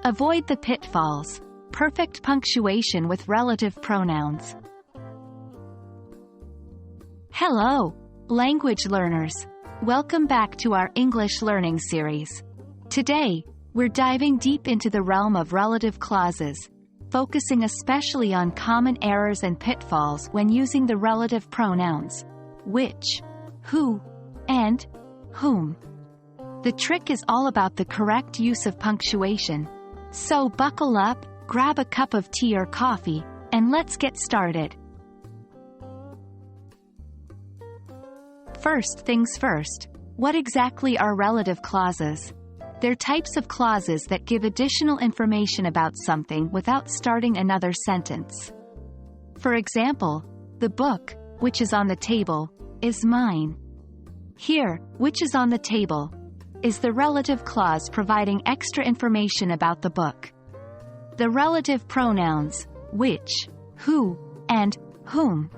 Avoid the pitfalls. Perfect punctuation with relative pronouns. Hello, language learners. Welcome back to our English learning series. Today, we're diving deep into the realm of relative clauses, focusing especially on common errors and pitfalls when using the relative pronouns which, who, and whom. The trick is all about the correct use of punctuation. So buckle up, grab a cup of tea or coffee, and let's get started. First things first, what exactly are relative clauses? They're types of clauses that give additional information about something without starting another sentence. For example, the book, which is on the table, is mine. Here, which is on the table, is the relative clause providing extra information about the book. The relative pronouns, which, who, and whom,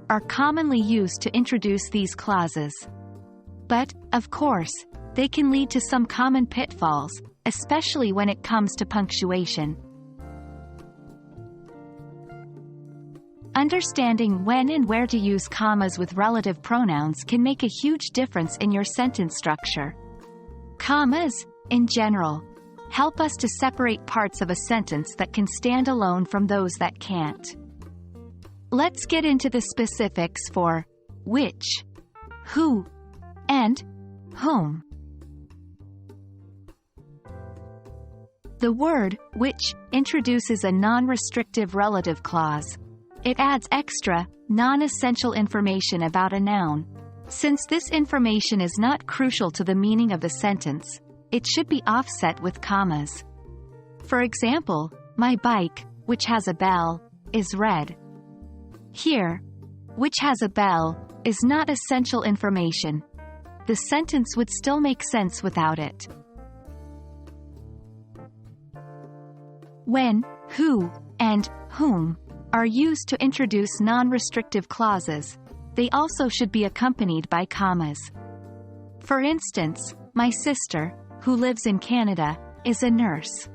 are commonly used to introduce these clauses. But, of course, they can lead to some common pitfalls, especially when it comes to punctuation. Understanding when and where to use commas with relative pronouns can make a huge difference in your sentence structure. Commas, in general, help us to separate parts of a sentence that can stand alone from those that can't. Let's get into the specifics for which, who, and whom. The word which introduces a non-restrictive relative clause. It adds extra, non-essential information about a noun. Since this information is not crucial to the meaning of the sentence, it should be offset with commas. For example, my bike, which has a bell, is red. Here, which has a bell, is not essential information. The sentence would still make sense without it. When, who, and whom are used to introduce non-restrictive clauses, they also should be accompanied by commas. For instance, my sister, who lives in Canada, is a nurse.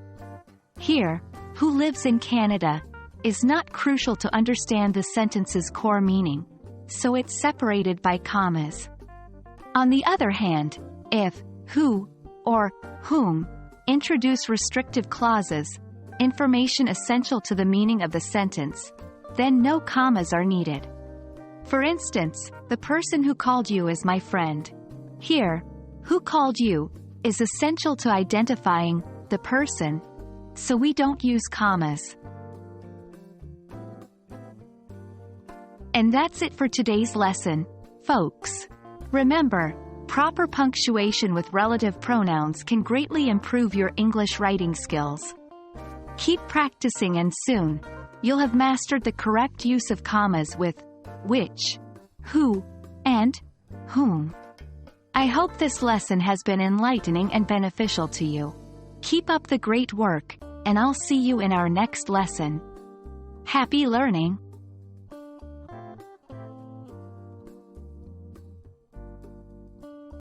Here, who lives in Canada, is not crucial to understand the sentence's core meaning, so it's separated by commas. On the other hand, if who or whom introduce restrictive clauses, information essential to the meaning of the sentence, then no commas are needed. For instance, the person who called you is my friend. Here, who called you is essential to identifying the person, so we don't use commas. And that's it for today's lesson, folks. Remember, proper punctuation with relative pronouns can greatly improve your English writing skills. Keep practicing and soon, you'll have mastered the correct use of commas with which, who, and whom. I hope this lesson has been enlightening and beneficial to you. Keep up the great work, and I'll see you in our next lesson. Happy learning!